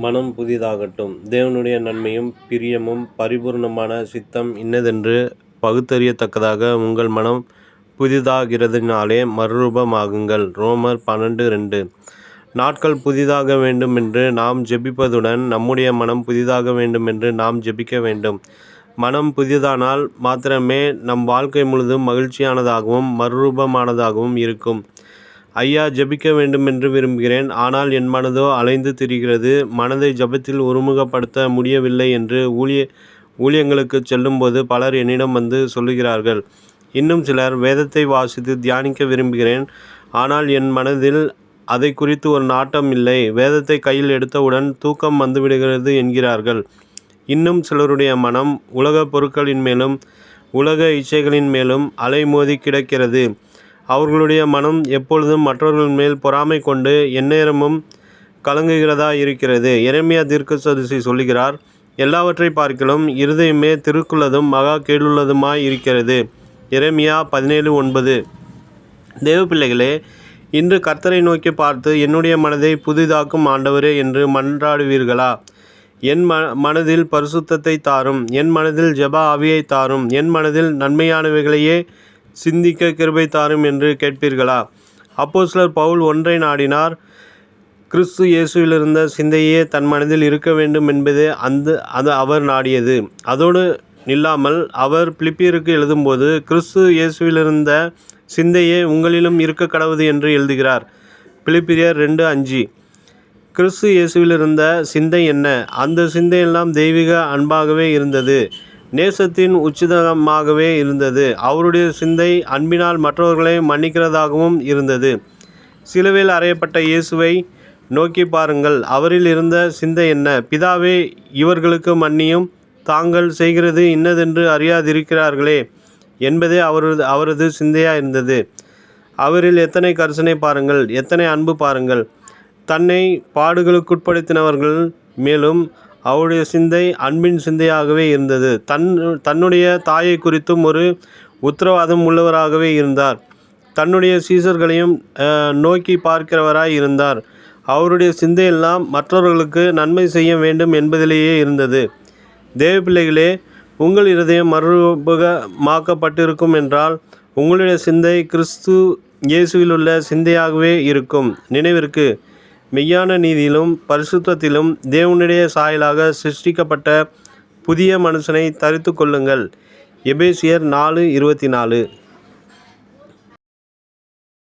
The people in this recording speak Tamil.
மனம் புதிதாகட்டும். தேவனுடைய நன்மையும் பிரியமும் பரிபூரணமான சித்தம் இன்னதென்று பகுத்தறியத்தக்கதாக உங்கள் மனம் புதிதாகிறதினாலே மறுரூபமாகுங்கள். ரோமர் 12:2. நாட்கள் புதிதாக வேண்டுமென்று நாம் ஜெபிப்பதுடன் நம்முடைய மனம் புதிதாக வேண்டுமென்று நாம் ஜெபிக்க வேண்டும். மனம் புதிதானால் மாத்திரமே நம் வாழ்க்கை முழுதும் மகிழ்ச்சியானதாகவும் மறுரூபமானதாகவும் இருக்கும். ஐயா, ஜெபிக்க வேண்டுமென்று விரும்புகிறேன், ஆனால் என் மனதோ அலைந்து திரிகிறது. மனதை ஜெபத்தில் ஒருமுகப்படுத்த முடியவில்லை என்று ஊழியங்களுக்கு செல்லும்போது பலர் என்னிடம் வந்து சொல்லுகிறார்கள். இன்னும் சிலர், வேதத்தை வாசித்து தியானிக்க விரும்புகிறேன், ஆனால் என் மனதில் அதை குறித்து ஒரு நாட்டம் இல்லை. வேதத்தை கையில் எடுத்தவுடன் தூக்கம் வந்துவிடுகிறது என்கிறார்கள். இன்னும் சிலருடைய மனம் உலக பொருட்களின் மேலும் உலக இச்சைகளின் மேலும் அலைமோதி கிடக்கிறது. அவர்களுடைய மனம் எப்பொழுதும் மற்றவர்கள் மேல் பொறாமை கொண்டு எந்நேரமும் கலங்குகிறதா இருக்கிறது. எரேமியா தீர்க்கதரிசி சொல்லுகிறார், எல்லாவற்றை பார்க்கிலும் இருதயமே திருக்குள்ளதும் மகா கேடுள்ளதுமாய் இருக்கிறது. எரேமியா 17:9. தேவ பிள்ளைகளே, இன்று கர்த்தரை நோக்கி பார்த்து, என்னுடைய மனதை புதிதாக்கும் ஆண்டவரே என்று மன்றாடுவீர்களா? என் மனதில் பரிசுத்தத்தை தாரும், என் மனதில் ஜெப ஆவியை தாரும், என் மனதில் நன்மையானவைகளையே சிந்திக்க கிருபை தாரும் என்று கேட்பீர்களா? அப்போஸ்தலர் பவுல் ஒன்றை நாடினார். கிறிஸ்து இயேசுவிலிருந்த சிந்தையே தன் மனதில் இருக்க வேண்டும் என்பதே அது அவர் நாடியது. அதோடு நில்லாமல் அவர் பிலிப்பியருக்கு எழுதும்போது கிறிஸ்து இயேசுவிலிருந்த சிந்தையே உங்களிலும் இருக்க கடவுது என்று எழுதுகிறார். பிலிப்பியர் 2:5. கிறிஸ்து இயேசுவிலிருந்த சிந்தை என்ன? அந்த சிந்தையெல்லாம் தெய்வீக அன்பாகவே இருந்தது, நேசத்தின் உச்சிதமாகவே இருந்தது. அவருடைய சிந்தை அன்பினால் மற்றவர்களை மன்னிக்கிறதாகவும் இருந்தது. சிலுவையில் அறையப்பட்ட இயேசுவை நோக்கி பாருங்கள். அவரில் இருந்த சிந்தை என்ன? பிதாவே, இவர்களுக்கு மன்னியும், தாங்கள் செய்கிறது இன்னதென்று அறியாதிருக்கிறார்களே என்பதே அவரது சிந்தையாக இருந்தது. அவரில் எத்தனை கரிசனை பாருங்கள், எத்தனை அன்பு பாருங்கள். தன்னை பாடுகளுக்குட்படுத்தினவர்கள் மேலும் அவருடைய சிந்தை அன்பின் சிந்தையாகவே இருந்தது. தன்னுடைய தாயை குறித்தும் ஒரு உத்தரவாதம் உள்ளவராகவே இருந்தார். தன்னுடைய சீசர்களையும் நோக்கி பார்க்கிறவராய் இருந்தார். அவருடைய சிந்தையெல்லாம் மற்றவர்களுக்கு நன்மை செய்ய வேண்டும் என்பதிலேயே இருந்தது. தேவ பிள்ளைகளே, உங்கள் இருதயம் மறுரூபமாக்கப்பட்டிருக்கும் என்றால் உங்களுடைய சிந்தை கிறிஸ்து இயேசுவிலுள்ள சிந்தையாகவே இருக்கும். நினைவிற்கு, மெய்யான நீதியிலும் பரிசுத்தத்திலும் தேவனுடைய சாயலாக சிருஷ்டிக்கப்பட்ட புதிய மனுஷனை தரித்து கொள்ளுங்கள். எபேசியர் 4:24.